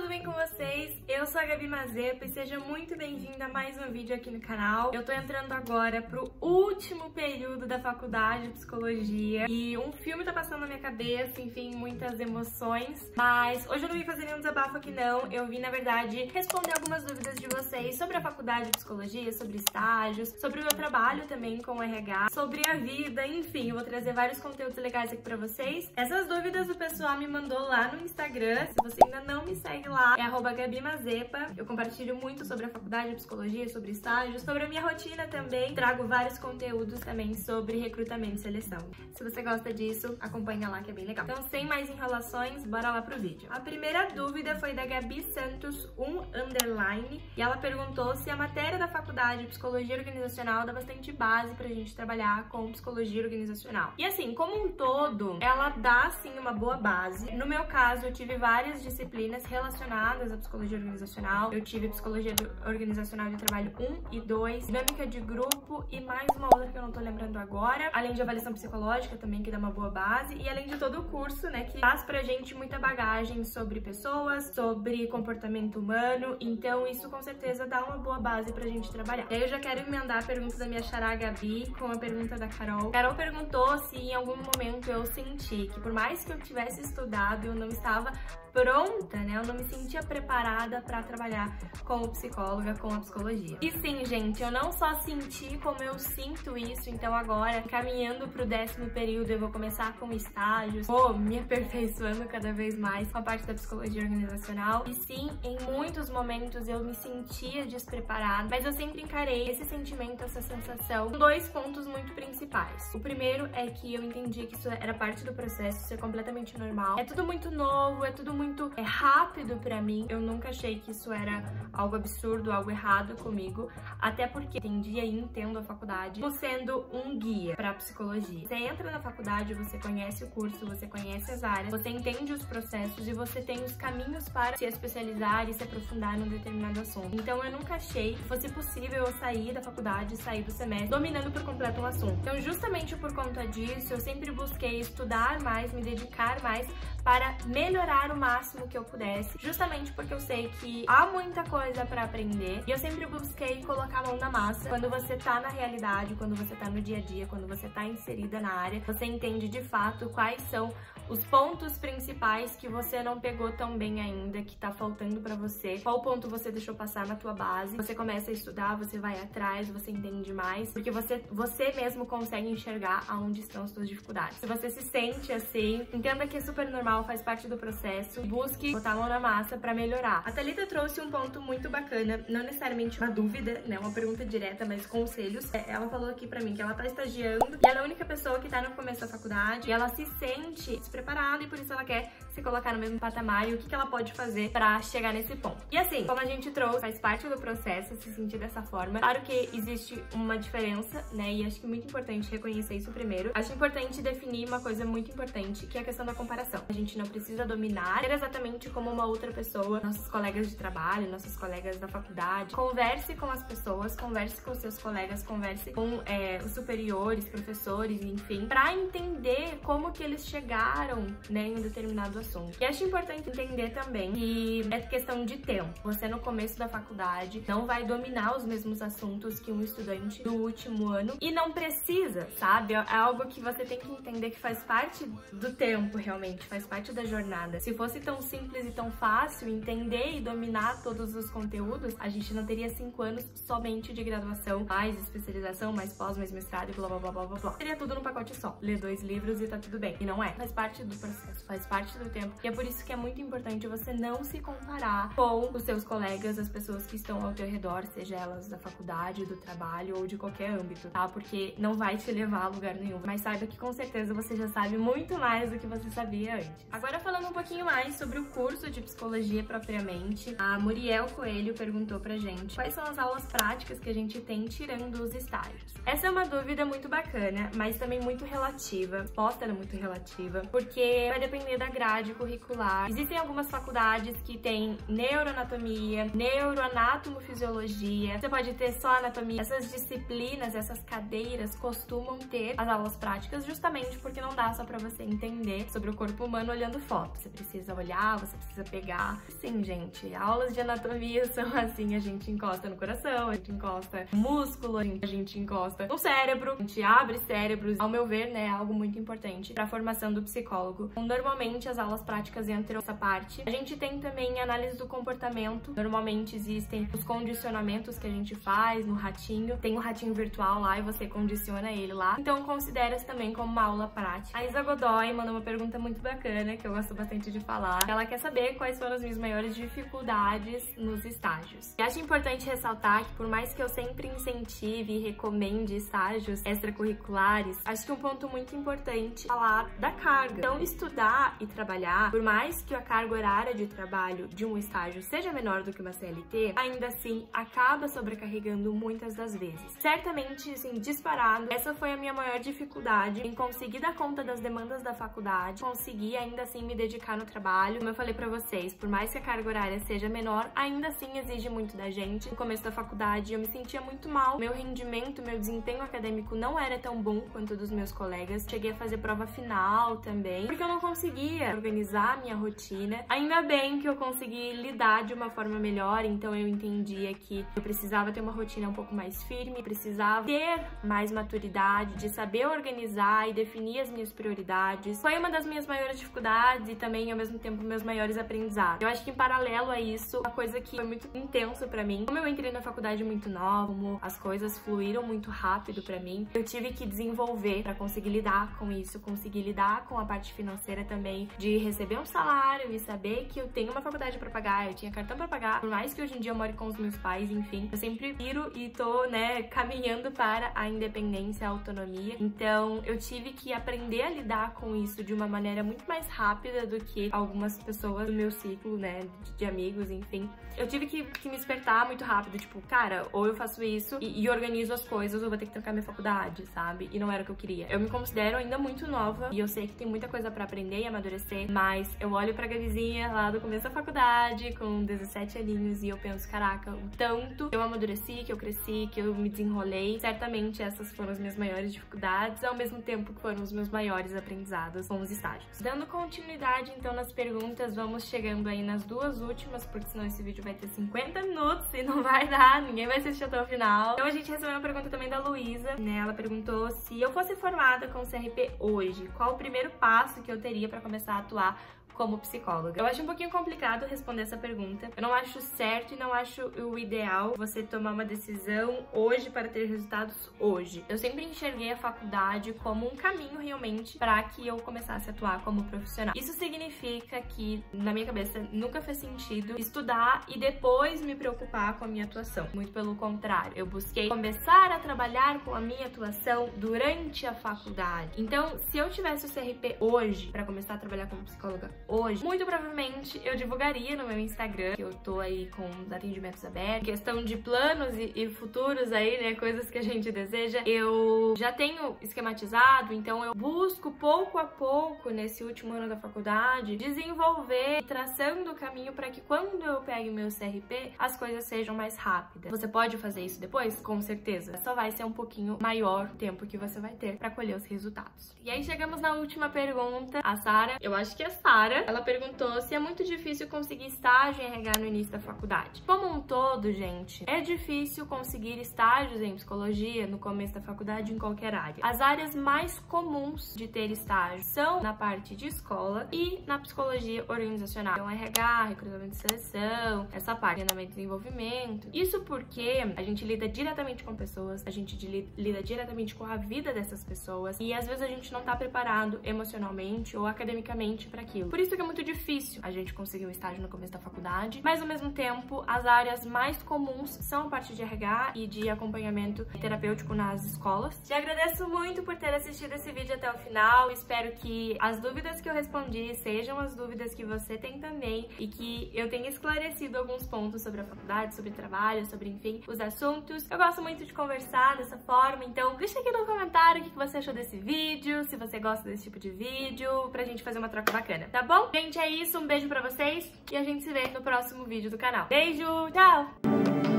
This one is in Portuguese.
tudo bem com vocês? Eu sou a Gabi Mazepa e seja muito bem-vinda a mais um vídeo aqui no canal. Eu tô entrando agora pro último período da faculdade de psicologia e um filme tá passando na minha cabeça, enfim, muitas emoções. Mas hoje eu não vim fazer nenhum desabafo aqui não, eu vim, na verdade, responder algumas dúvidas de vocês sobre a faculdade de psicologia, sobre estágios, sobre o meu trabalho também com o RH, sobre a vida, enfim, eu vou trazer vários conteúdos legais aqui pra vocês. Essas dúvidas o pessoal me mandou lá no Instagram, se você ainda não me segue lá, é @GabiMazepa. Eu compartilho muito sobre a faculdade de psicologia, sobre estágios, sobre a minha rotina também. Trago vários conteúdos também sobre recrutamento e seleção. Se você gosta disso, acompanha lá que é bem legal. Então, sem mais enrolações, bora lá pro vídeo. A primeira dúvida foi da Gabi Santos 1_ e ela perguntou se a matéria da faculdade de psicologia organizacional dá bastante base pra gente trabalhar com psicologia organizacional. E assim, como um todo, ela dá sim uma boa base. No meu caso, eu tive várias disciplinas relacionadas à psicologia organizacional. Eu tive psicologia organizacional de trabalho 1 e 2, dinâmica de grupo e mais uma outra que eu não tô lembrando agora, além de avaliação psicológica também, que dá uma boa base, e além de todo o curso, né, que traz pra gente muita bagagem sobre pessoas, sobre comportamento humano, então isso com certeza dá uma boa base pra gente trabalhar. E aí eu já quero emendar a pergunta da minha xará Gabi com a pergunta da Carol. Carol perguntou se em algum momento eu senti que por mais que eu tivesse estudado, eu não estava pronta, né? Eu não me sentia preparada para trabalhar como psicóloga, com a psicologia. E sim, gente, eu não só senti como eu sinto isso, então agora, caminhando pro 10º período, eu vou começar com estágios, vou me aperfeiçoando cada vez mais com a parte da psicologia organizacional. E sim, em muitos momentos eu me sentia despreparada, mas eu sempre encarei esse sentimento, essa sensação, com 2 pontos muito principais. O primeiro é que eu entendi que isso era parte do processo, isso é completamente normal. É tudo muito novo, é tudo muito rápido pra mim. Eu nunca achei que isso era algo absurdo, algo errado comigo, até porque entendia e entendo a faculdade como sendo um guia pra psicologia. Você entra na faculdade, você conhece o curso, você conhece as áreas, você entende os processos e você tem os caminhos para se especializar e se aprofundar num determinado assunto. Então eu nunca achei que fosse possível eu sair da faculdade, sair do semestre, dominando por completo um assunto. Então justamente por conta disso, eu sempre busquei estudar mais, me dedicar mais para melhorar o máximo que eu pudesse, justamente porque eu sei que há muita coisa para aprender e eu sempre busquei colocar a mão na massa. Quando você tá na realidade, quando você tá no dia a dia, quando você tá inserida na área, você entende de fato quais são os pontos principais que você não pegou tão bem ainda, que tá faltando pra você, qual ponto você deixou passar na tua base. Você começa a estudar, você vai atrás, você entende mais, porque você mesmo consegue enxergar aonde estão as suas dificuldades. Se você se sente assim, entenda que é super normal, faz parte do processo, busque botar a mão na massa pra melhorar. A Thalita trouxe um ponto muito bacana, não necessariamente uma dúvida, né, uma pergunta direta, mas conselhos. Ela falou aqui pra mim que ela tá estagiando e ela é a única pessoa que tá no começo da faculdade e ela se sente despreparada e por isso ela quer se colocar no mesmo patamar e o que ela pode fazer pra chegar nesse ponto. E assim, como a gente trouxe, faz parte do processo se sentir dessa forma. Claro que existe uma diferença, né, e acho que é muito importante reconhecer isso primeiro. Acho importante definir uma coisa muito importante, que é a questão da comparação. A gente não precisa dominar, ser exatamente como uma outra pessoa, nossos colegas de trabalho, nossos colegas da faculdade. Converse com as pessoas, converse com seus colegas, converse com os superiores, professores, enfim, pra entender como que eles chegaram, né, em um determinado assunto. E acho importante entender também que é questão de tempo. Você no começo da faculdade não vai dominar os mesmos assuntos que um estudante do último ano e não precisa, sabe? É algo que você tem que entender que faz parte do tempo, realmente, faz parte da jornada. Se fosse tão simples e tão fácil entender e dominar todos os conteúdos, a gente não teria 5 anos somente de graduação, mais especialização, mais pós, mais mestrado e blá blá blá blá blá blá. Seria tudo num pacote só. Ler 2 livros e tá tudo bem. E não é. Faz parte do processo, faz parte do tempo. E é por isso que é muito importante você não se comparar com os seus colegas, as pessoas que estão ao teu redor, seja elas da faculdade, do trabalho ou de qualquer âmbito, tá? Porque não vai te levar a lugar nenhum. Mas saiba que com certeza você já sabe muito mais do que você sabia antes. Agora falando um pouquinho mais sobre o curso de psicologia propriamente, a Muriel Coelho perguntou pra gente quais são as aulas práticas que a gente tem tirando os estágios. Essa é uma dúvida muito bacana, mas também muito relativa. A resposta é muito relativa, porque vai depender da grade grade curricular. Existem algumas faculdades que tem neuroanatomia, neuroanatomofisiologia. Você pode ter só anatomia. Essas disciplinas, essas cadeiras costumam ter as aulas práticas justamente porque não dá só pra você entender sobre o corpo humano olhando foto. Você precisa olhar, você precisa pegar. Sim, gente, aulas de anatomia são assim, a gente encosta no coração, a gente encosta no músculo, a gente encosta no cérebro, a gente abre cérebros. Ao meu ver, né, é algo muito importante pra formação do psicólogo. Normalmente as aulas práticas entram nessa parte. A gente tem também análise do comportamento. Normalmente existem os condicionamentos que a gente faz no ratinho. Tem um ratinho virtual lá e você condiciona ele lá. Então considera-se também como uma aula prática. A Isa Godoy mandou uma pergunta muito bacana, que eu gosto bastante de falar. Ela quer saber quais foram as minhas maiores dificuldades nos estágios. E acho importante ressaltar que por mais que eu sempre incentive e recomende estágios extracurriculares, acho que um ponto muito importante é falar da carga. Então estudar e trabalhar, por mais que a carga horária de trabalho de um estágio seja menor do que uma CLT, ainda assim acaba sobrecarregando muitas das vezes. Certamente, assim, disparado, essa foi a minha maior dificuldade em conseguir dar conta das demandas da faculdade, conseguir ainda assim me dedicar no trabalho. Como eu falei pra vocês, por mais que a carga horária seja menor, ainda assim exige muito da gente. No começo da faculdade eu me sentia muito mal, meu rendimento, meu desempenho acadêmico não era tão bom quanto dos meus colegas. Cheguei a fazer prova final também, porque eu não conseguia organizar a minha rotina. Ainda bem que eu consegui lidar de uma forma melhor, então eu entendia que eu precisava ter uma rotina um pouco mais firme, precisava ter mais maturidade, de saber organizar e definir as minhas prioridades. Foi uma das minhas maiores dificuldades e também, ao mesmo tempo, meus maiores aprendizados. Eu acho que em paralelo a isso, uma coisa que foi muito intenso pra mim, como eu entrei na faculdade muito nova, como as coisas fluíram muito rápido pra mim, eu tive que desenvolver pra conseguir lidar com isso, conseguir lidar com a parte financeira também, de receber um salário e saber que eu tenho uma faculdade pra pagar, eu tinha cartão pra pagar, por mais que hoje em dia eu more com os meus pais, enfim, eu sempre viro e tô, né, caminhando para a independência, a autonomia. Então, eu tive que aprender a lidar com isso de uma maneira muito mais rápida do que algumas pessoas do meu ciclo, né, de amigos, enfim. Eu tive que me despertar muito rápido, tipo, cara, ou eu faço isso e organizo as coisas, ou eu vou ter que trancar minha faculdade, sabe? E não era o que eu queria. Eu me considero ainda muito nova e eu sei que tem muita coisa pra aprender e amadurecer, mas eu olho pra Gabizinha lá do começo da faculdade, com 17 aninhos, e eu penso, caraca, o tanto que eu amadureci, que eu cresci, que eu me desenrolei. Certamente essas foram as minhas maiores dificuldades, ao mesmo tempo que foram os meus maiores aprendizados com os estágios. Dando continuidade, então, nas perguntas, vamos chegando aí nas duas últimas, porque senão esse vídeo vai ter 50 minutos e não vai dar, ninguém vai assistir até o final. Então a gente recebeu uma pergunta também da Luísa, né? Ela perguntou: se eu fosse formada com CRP hoje, qual o primeiro passo que eu teria para começar a atuar como psicóloga? Eu acho um pouquinho complicado responder essa pergunta. Eu não acho certo e não acho o ideal você tomar uma decisão hoje para ter resultados hoje. Eu sempre enxerguei a faculdade como um caminho realmente para que eu começasse a atuar como profissional. Isso significa que, na minha cabeça, nunca fez sentido estudar e depois me preocupar com a minha atuação. Muito pelo contrário. Eu busquei começar a trabalhar com a minha atuação durante a faculdade. Então, se eu tivesse o CRP hoje para começar a trabalhar como psicóloga hoje, muito provavelmente eu divulgaria no meu Instagram, que eu tô aí com os atendimentos abertos, questão de planos e futuros aí, né, coisas que a gente deseja, eu já tenho esquematizado, então eu busco pouco a pouco, nesse último ano da faculdade, desenvolver, traçando o caminho para que quando eu pegue o meu CRP, as coisas sejam mais rápidas. Você pode fazer isso depois? Com certeza. Só vai ser um pouquinho maior o tempo que você vai ter para colher os resultados. E aí chegamos na última pergunta, a Sara, eu acho que é Sara, ela perguntou se é muito difícil conseguir estágio em RH no início da faculdade. Como um todo, gente, é difícil conseguir estágios em psicologia no começo da faculdade em qualquer área. As áreas mais comuns de ter estágio são na parte de escola e na psicologia organizacional. Então, RH, recrutamento e seleção, essa parte, treinamento e desenvolvimento. Isso porque a gente lida diretamente com pessoas, a gente lida diretamente com a vida dessas pessoas e às vezes a gente não tá preparado emocionalmente ou academicamente para aquilo. Por isso que é muito difícil a gente conseguir um estágio no começo da faculdade, mas ao mesmo tempo as áreas mais comuns são a parte de RH e de acompanhamento terapêutico nas escolas. Te agradeço muito por ter assistido esse vídeo até o final, espero que as dúvidas que eu respondi sejam as dúvidas que você tem também e que eu tenha esclarecido alguns pontos sobre a faculdade, sobre trabalho, sobre, enfim, os assuntos. Eu gosto muito de conversar dessa forma, então deixa aqui no comentário o que você achou desse vídeo, se você gosta desse tipo de vídeo, pra gente fazer uma troca bacana, tá bom? bom? Gente, é isso. Um beijo pra vocês e a gente se vê no próximo vídeo do canal. Beijo, tchau!